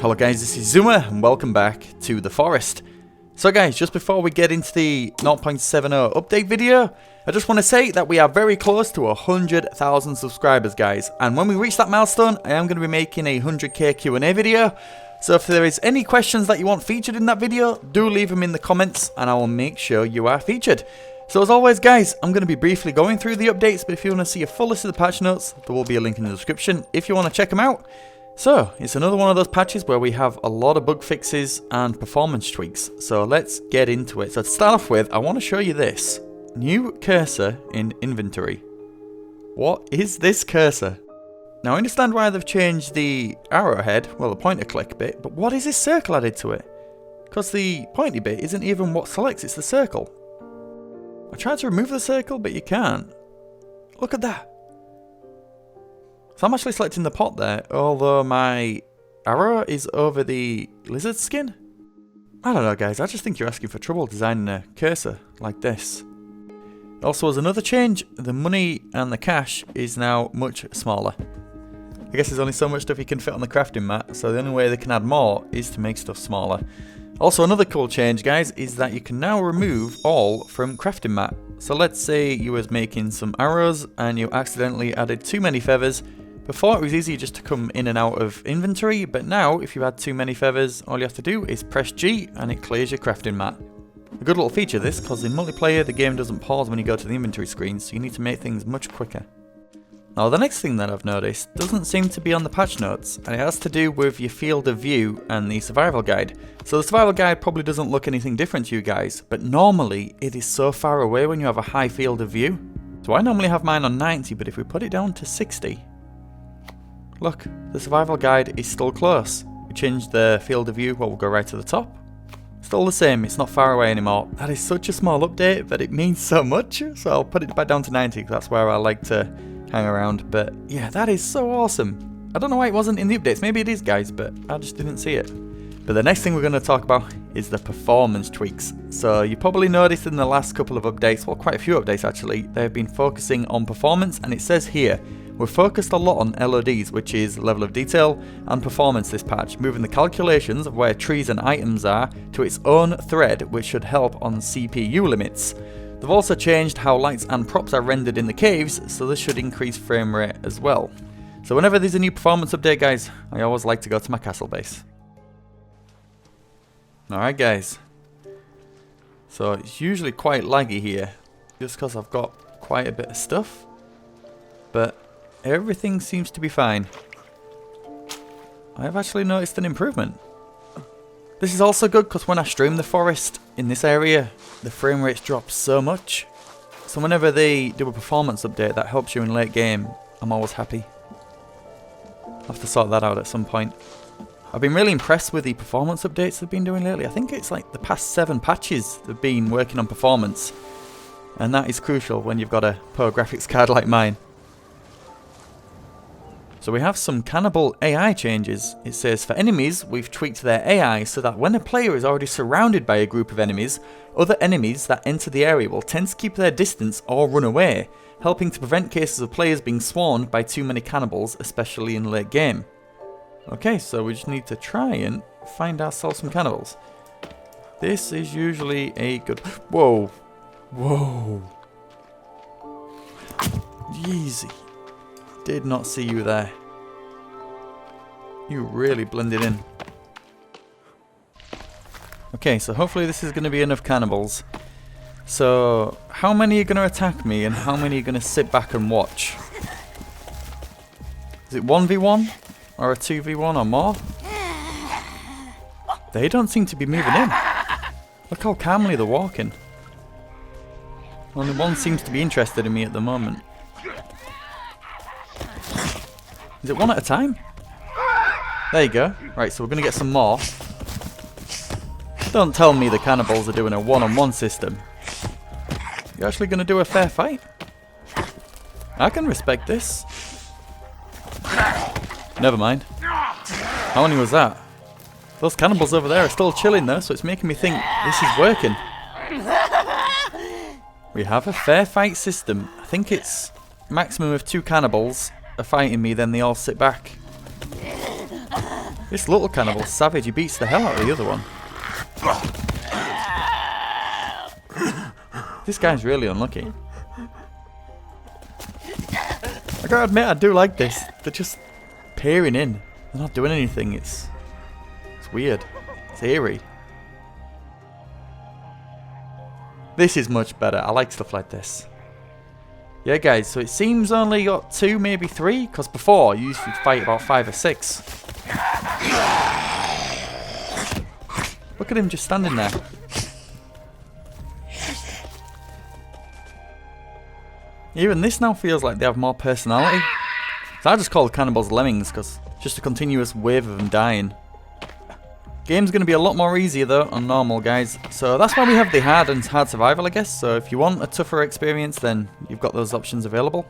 Hello guys, this is Zuma and welcome back to the forest. So guys, just before we get into the 0.70 update video, I just want to say that we are very close to 100,000 subscribers guys, and when we reach that milestone I am going to be making a 100k Q&A video. So if there is any questions that you want featured in that video, do leave them in the comments and I will make sure you are featured. So as always guys, I'm going to be briefly going through the updates, but if you want to see a full list of the patch notes, there will be a link in the description if you want to check them out. So, it's another one of those patches where we have a lot of bug fixes and performance tweaks, so let's get into it. So to start off with, I want to show you this. New cursor in inventory. What is this cursor? Now I understand why they've changed the arrowhead, well the pointer click bit, but what is this circle added to it? Because the pointy bit isn't even what selects, it's the circle. I tried to remove the circle, but you can't. Look at that. So I'm actually selecting the pot there, although my arrow is over the lizard skin? I don't know guys, I just think you're asking for trouble designing a cursor like this. Also as another change, the money and the cash is now much smaller. I guess there's only so much stuff you can fit on the crafting mat, so the only way they can add more is to make stuff smaller. Also another cool change guys is that you can now remove all from crafting mat. So let's say you was making some arrows and you accidentally added too many feathers. Before it was easy just to come in and out of inventory, but now if you add too many feathers, all you have to do is press G and it clears your crafting mat. A good little feature this, because in multiplayer the game doesn't pause when you go to the inventory screen, so you need to make things much quicker. Now the next thing that I've noticed doesn't seem to be on the patch notes, and it has to do with your field of view and the survival guide. So the survival guide probably doesn't look anything different to you guys, but normally it is so far away when you have a high field of view. So I normally have mine on 90, but if we put it down to 60, look, the survival guide is still close. We changed the field of view, well we'll go right to the top. Still the same, it's not far away anymore. That is such a small update, but it means so much. So I'll put it back down to 90, because that's where I like to hang around. But yeah, that is so awesome. I don't know why it wasn't in the updates, maybe it is guys, but I just didn't see it. But the next thing we're going to talk about is the performance tweaks. So you probably noticed in the last couple of updates, well quite a few updates actually, they've been focusing on performance, and it says here, we've focused a lot on LODs, which is level of detail, and performance this patch, moving the calculations of where trees and items are to its own thread, which should help on CPU limits. They've also changed how lights and props are rendered in the caves, so this should increase frame rate as well. So whenever there's a new performance update guys, I always like to go to my castle base. Alright guys, so it's usually quite laggy here, just because I've got quite a bit of stuff, but everything seems to be fine. I have actually noticed an improvement. This is also good because when I stream the forest in this area, the frame rates drop so much. So whenever they do a performance update that helps you in late game, I'm always happy. I'll have to sort that out at some point. I've been really impressed with the performance updates they've been doing lately. I think it's like the past 7 patches they've been working on performance. And that is crucial when you've got a poor graphics card like mine. So we have some cannibal AI changes. It says for enemies, we've tweaked their AI so that when a player is already surrounded by a group of enemies, other enemies that enter the area will tend to keep their distance or run away, helping to prevent cases of players being swarmed by too many cannibals, especially in late game. Okay, so we just need to try and find ourselves some cannibals. This is usually a good... Whoa. Whoa. Easy. Did not see you there. You really blended in. Okay, so hopefully this is going to be enough cannibals. So, how many are going to attack me and how many are going to sit back and watch? Is it 1v1 or a 2v1 or more? They don't seem to be moving in. Look how calmly they're walking. Only one seems to be interested in me at the moment. Is it one at a time? There you go. Right, so we're going to get some more. Don't tell me the cannibals are doing a one-on-one system. You're actually going to do a fair fight? I can respect this. Never mind. How many was that? Those cannibals over there are still chilling though, so it's making me think this is working. We have a fair fight system. I think it's maximum of 2 cannibals are fighting me, then they all sit back. This little cannibal's savage. He beats the hell out of the other one. This guy's really unlucky. I gotta admit, I do like this. They're just peering in. They're not doing anything. It's weird. It's eerie. This is much better. I like stuff like this. Yeah, guys, so it seems only got 2, maybe 3, because before you used to fight about 5 or 6. Look at him just standing there. Even this now feels like they have more personality. So I just call the cannibals lemmings, because it's just a continuous wave of them dying. Game's going to be a lot more easier though on normal, guys. So that's why we have the hard and hard survival, I guess. So if you want a tougher experience, then you've got those options available.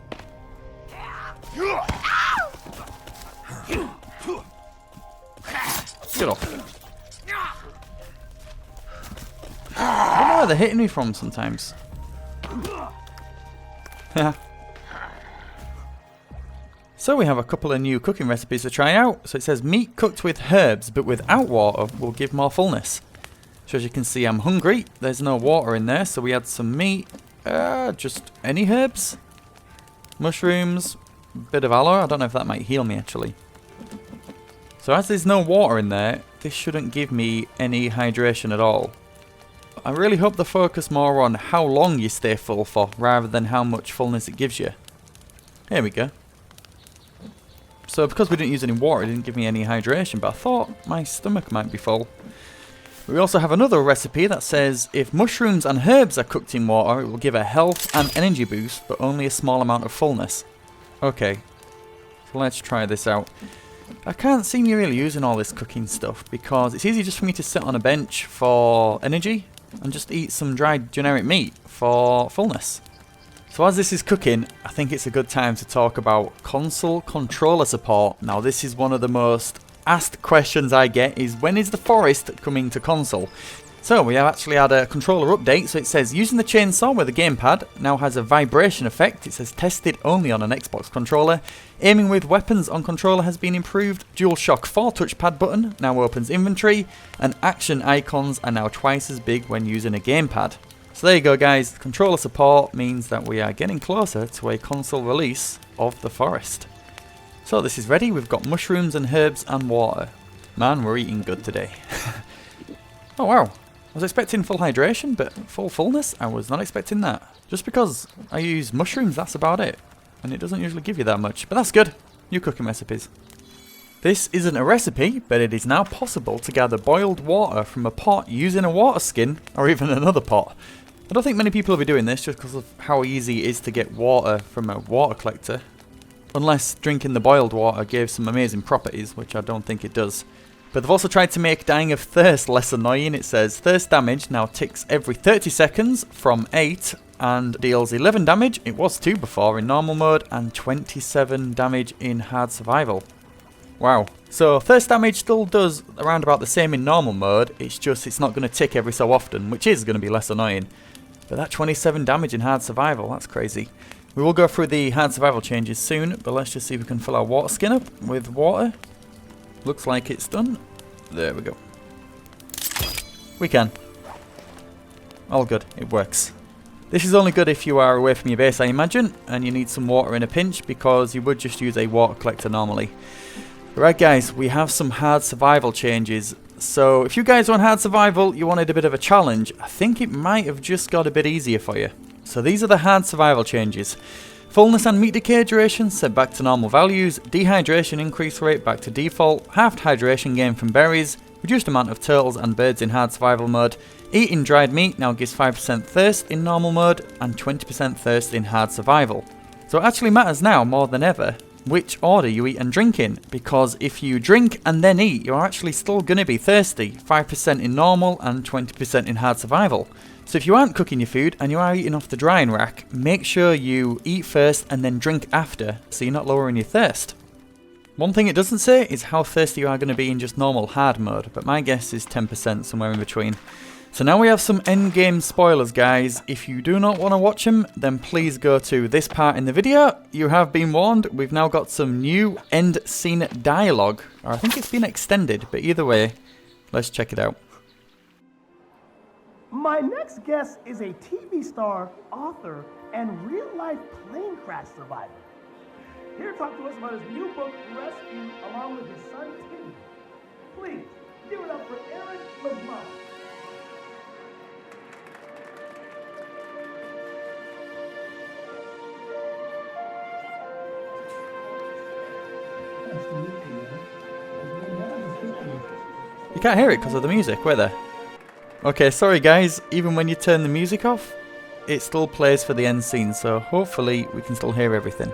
Get off. I don't know where they're hitting me from sometimes. So we have a couple of new cooking recipes to try out. So it says meat cooked with herbs but without water will give more fullness. So as you can see, I'm hungry. There's no water in there, so we add some meat. Just any herbs. Mushrooms, bit of aloe. I don't know if that might heal me actually. So as there's no water in there, this shouldn't give me any hydration at all. I really hope they focus more on how long you stay full for rather than how much fullness it gives you. Here we go. So because we didn't use any water, it didn't give me any hydration, but I thought my stomach might be full. We also have another recipe that says if mushrooms and herbs are cooked in water, it will give a health and energy boost, but only a small amount of fullness. Okay, so let's try this out. I can't see me really using all this cooking stuff because it's easy just for me to sit on a bench for energy and just eat some dried generic meat for fullness. So as this is cooking, I think it's a good time to talk about console controller support. Now this is one of the most asked questions I get, is when is the Forest coming to console? So we have actually had a controller update. So it says using the chainsaw with a gamepad now has a vibration effect. It says tested only on an Xbox controller. Aiming with weapons on controller has been improved. DualShock 4 touchpad button now opens inventory, and action icons are now twice as big when using a gamepad. So there you go, guys. Controller support means that we are getting closer to a console release of the Forest. So this is ready. We've got mushrooms and herbs and water. Man, we're eating good today. Oh wow. I was expecting full hydration, but full fullness? I was not expecting that. Just because I use mushrooms, that's about it. And it doesn't usually give you that much. But that's good. New cooking recipes. This isn't a recipe, but it is now possible to gather boiled water from a pot using a water skin or even another pot. I don't think many people will be doing this just because of how easy it is to get water from a water collector. Unless drinking the boiled water gave some amazing properties, which I don't think it does. But they've also tried to make dying of thirst less annoying. It says thirst damage now ticks every 30 seconds from 8 and deals 11 damage. It was 2 before in normal mode and 27 damage in hard survival. Wow. So thirst damage still does around about the same in normal mode. It's just it's not going to tick every so often, which is going to be less annoying. But that 27 damage in hard survival, that's crazy. We will go through the hard survival changes soon, but let's just see if we can fill our water skin up with water. Looks like it's done. There we go. We can. All good. It works. This is only good if you are away from your base, I imagine, and you need some water in a pinch because you would just use a water collector normally. Right, guys, we have some hard survival changes. So if you guys are on hard survival, you wanted a bit of a challenge, I think it might have just got a bit easier for you. So these are the hard survival changes. Fullness and meat decay duration set back to normal values, dehydration increase rate back to default, halved hydration gain from berries, reduced amount of turtles and birds in hard survival mode, eating dried meat now gives 5% thirst in normal mode and 20% thirst in hard survival. So it actually matters now more than ever which order you eat and drink in, because if you drink and then eat, you're actually still going to be thirsty, 5% in normal and 20% in hard survival. So if you aren't cooking your food and you are eating off the drying rack, make sure you eat first and then drink after, so you're not lowering your thirst. One thing it doesn't say is how thirsty you are going to be in just normal hard mode, but my guess is 10%, somewhere in between. So now we have some endgame spoilers, guys. If you do not want to watch them, then please go to this part in the video. You have been warned. We've now got some new end scene dialogue. Or I think it's been extended, but either way, let's check it out. My next guest is a TV star, author, and real-life plane crash survivor. Here to talk to us about his new book, Rescue, along with his son, Timmy. Please, give it up for Eric LeBlanc. You can't hear it because of the music, were there? Okay, sorry guys, even when you turn the music off, it still plays for the end scene, so hopefully we can still hear everything.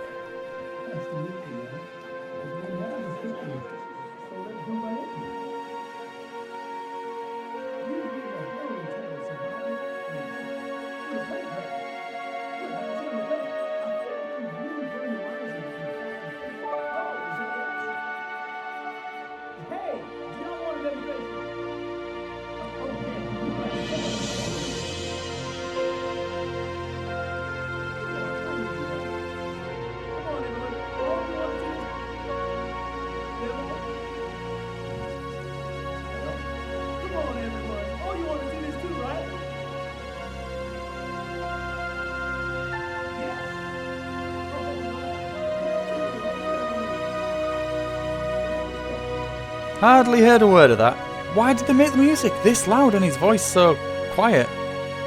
Hardly heard a word of that. Why did they make the music this loud and his voice so quiet?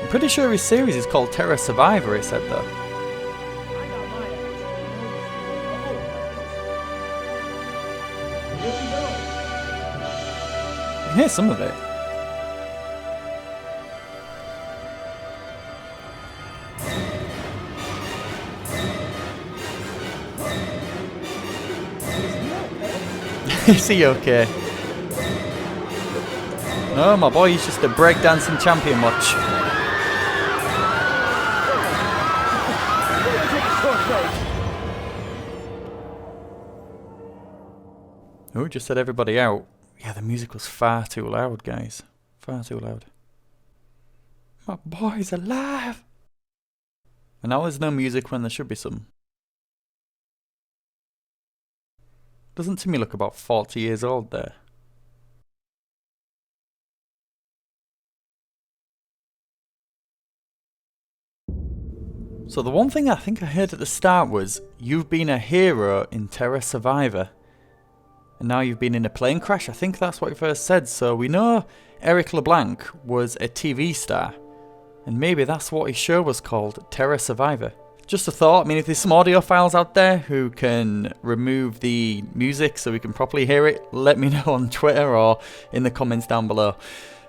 I'm pretty sure his series is called Terra Survivor, it said though. You can hear some of it. Is he okay? No, my boy, he's just a breakdancing champion, watch. Oh, just set everybody out. Yeah, the music was far too loud, guys. Far too loud. My boy's alive! And now there's no music when there should be some. Doesn't Timmy look about 40 years old there? So the one thing I think I heard at the start was, you've been a hero in Terra Survivor. And now you've been in a plane crash. I think that's what he first said. So we know Eric LeBlanc was a TV star. And maybe that's what his show was called, Terra Survivor. Just a thought. I mean, if there's some audio files out there who can remove the music so we can properly hear it, let me know on Twitter or in the comments down below.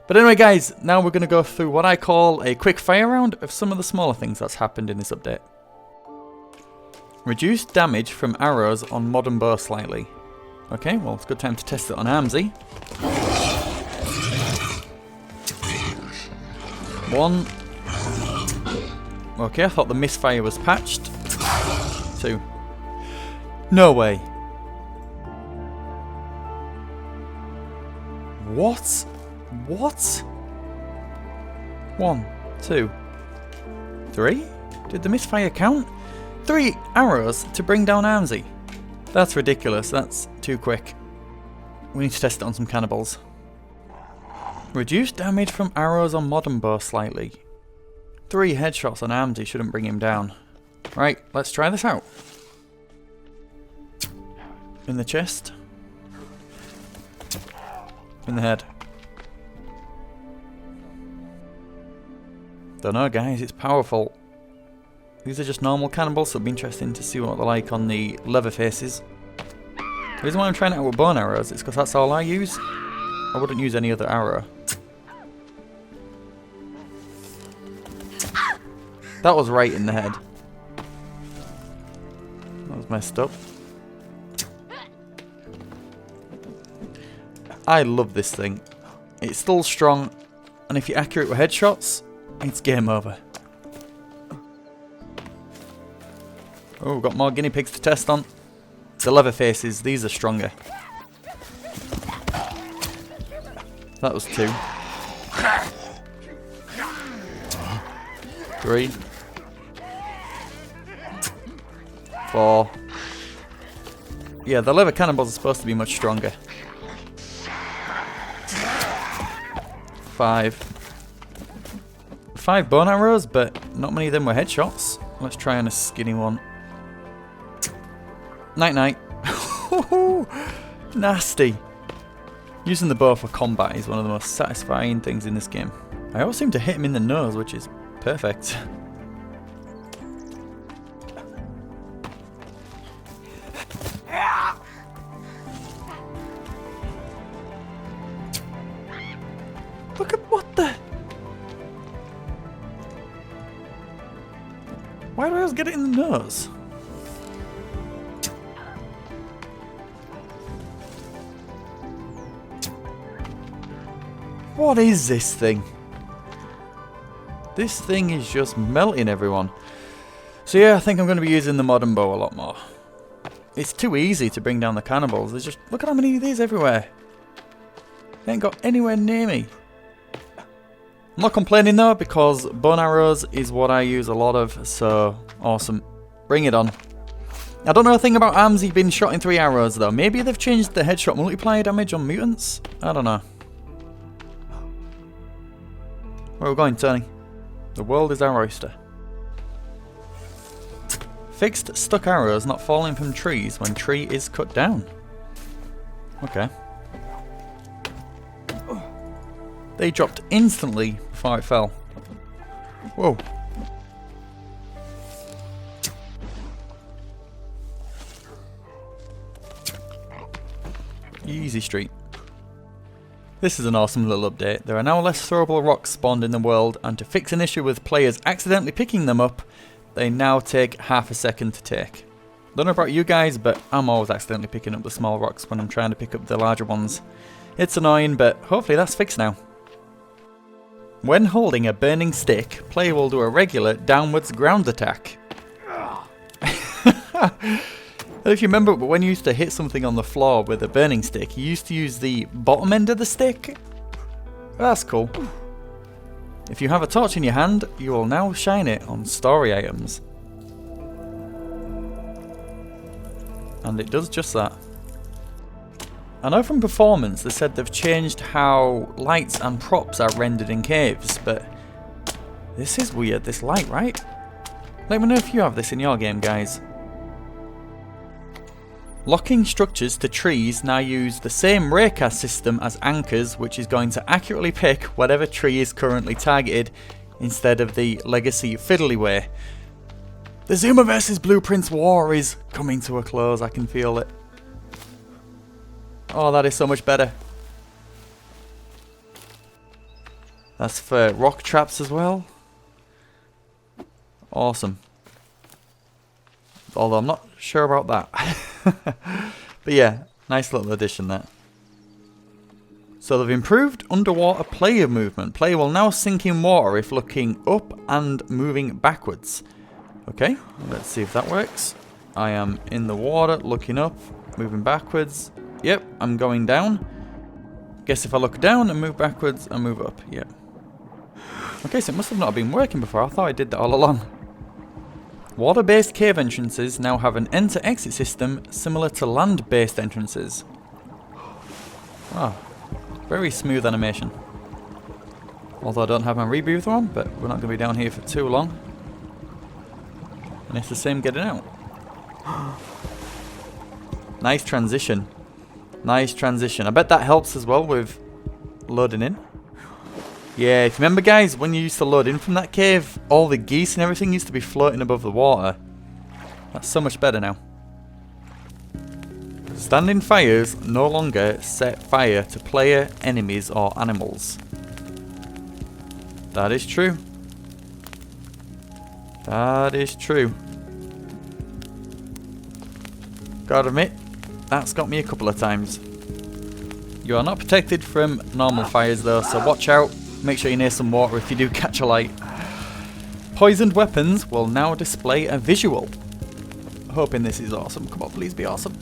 But anyway guys, now we're going to go through what I call a quick fire round of some of the smaller things that's happened in this update. Reduced damage from arrows on modern bow slightly. Okay, well it's a good time to test it on Armsy. 1. Okay, I thought the misfire was patched. 2. No way. What? What? 1, 2, 3? Did the misfire count? 3 arrows to bring down Armsy. That's ridiculous. That's too quick. We need to test it on some cannibals. Reduced damage from arrows on modern bow slightly. 3 headshots on Armsy shouldn't bring him down. Right, let's try this out. In the chest. In the head. Don't know guys, it's powerful. These are just normal cannibals, so it'll be interesting to see what they're like on the leather faces. The reason why I'm trying it out with bone arrows is because that's all I use. I wouldn't use any other arrow. That was right in the head. That was messed up. I love this thing. It's still strong, and if you're accurate with headshots, it's game over. Oh, we've got more guinea pigs to test on. The leather faces, these are stronger. That was 2. 3, 4. Yeah, the leather cannonballs are supposed to be much stronger. 5. 5 bone arrows, but not many of them were headshots. Let's try on a skinny one. Night night. Nasty. Using the bow for combat is one of the most satisfying things in this game. I always seem to hit him in the nose, which is perfect. Look at what the... Why do I always get it in the nose? What is this thing? This thing is just melting everyone. So yeah, I think I'm going to be using the modern bow a lot more. It's too easy to bring down the cannibals. There's just... Look at how many of these everywhere. They ain't got anywhere near me. I'm not complaining though, because bone arrows is what I use a lot of, so awesome. Bring it on. I don't know a thing about Armsy being shot in 3 arrows though. Maybe they've changed the headshot multiplier damage on mutants? I don't know. Where are we going, Tony? The world is our oyster. Fixed stuck arrows not falling from trees when tree is cut down. Okay. They dropped instantly before it fell. Whoa. Easy street. This is an awesome little update. There are now less throwable rocks spawned in the world, and to fix an issue with players accidentally picking them up, they now take half a second to take. Don't know about you guys, but I'm always accidentally picking up the small rocks when I'm trying to pick up the larger ones. It's annoying, but hopefully that's fixed now. When holding a burning stick, player will do a regular downwards ground attack. If you remember when you used to hit something on the floor with a burning stick, you used to use the bottom end of the stick? That's cool. If you have a torch in your hand, you will now shine it on story items. And it does just that. I know from Performance they said they've changed how lights and props are rendered in caves, but this is weird, this light, right? Let me know if you have this in your game, guys. Locking structures to trees now use the same raycast system as anchors, which is going to accurately pick whatever tree is currently targeted instead of the legacy fiddly way. The Zoomiverse's Blueprints war is coming to a close, I can feel it. Oh, that is so much better. That's for rock traps as well. Awesome. Although I'm not sure about that. But yeah, nice little addition there. So they've improved underwater player movement. Player will now sink in water if looking up and moving backwards. Okay, let's see if that works. I am in the water, looking up, moving backwards. Yep, I'm going down. Guess if I look down and move backwards, I move up. Yep. Okay, so it must have not been working before. I thought I did that all along. Water-based cave entrances now have an enter-exit system similar to land-based entrances. Wow, very smooth animation. Although I don't have my rebreather on, but we're not going to be down here for too long. And it's the same getting out. Nice transition. Nice transition. I bet that helps as well with loading in. Yeah, if you remember guys, when you used to load in from that cave, all the geese and everything used to be floating above the water. That's so much better now. Standing fires no longer set fire to player, enemies or animals. That is true. That is true. Gotta admit, that's got me a couple of times. You are not protected from normal fires though, so watch out. Make sure you're near some water if you do catch a light. Poisoned weapons will now display a visual. Hoping this is awesome. Come on, please be awesome.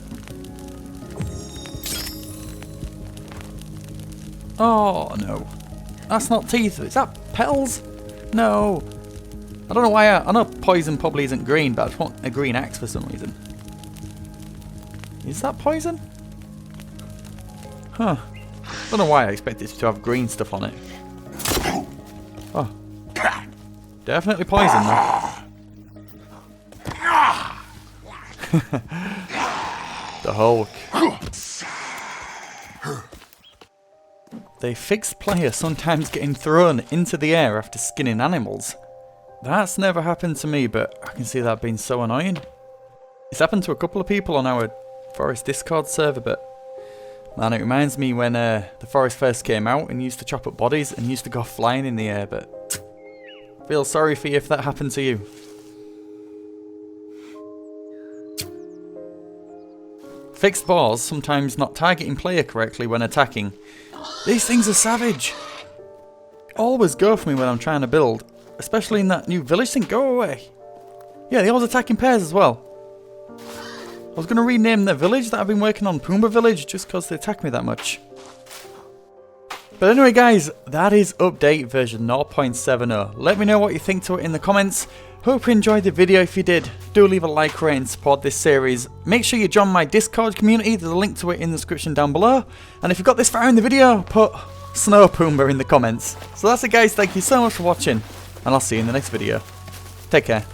Oh no. That's not teeth, is that petals? No. I don't know why. I know poison probably isn't green, but I just want a green axe for some reason. Is that poison? Huh. I don't know why I expected it to have green stuff on it. Oh. Definitely poison though. The Hulk. They fixed player sometimes getting thrown into the air after skinning animals. That's never happened to me, but I can see that being so annoying. It's happened to a couple of people on our Forest Discord server, but man, it reminds me when the Forest first came out and used to chop up bodies and used to go flying in the air, but I feel sorry for you if that happened to you. Fixed bars sometimes not targeting player correctly when attacking. These things are savage. Always go for me when I'm trying to build, especially in that new village thing. Go away. Yeah, they always attack in pairs as well. I was going to rename the village that I've been working on Pumbaa Village just because they attack me that much. But anyway guys, that is update version 0.70. Let me know what you think to it in the comments. Hope you enjoyed the video. If you did, do leave a like, rate and support this series. Make sure you join my Discord community, there's a link to it in the description down below. And if you got this far in the video, put Snow Pumbaa in the comments. So that's it guys, thank you so much for watching, and I'll see you in the next video. Take care.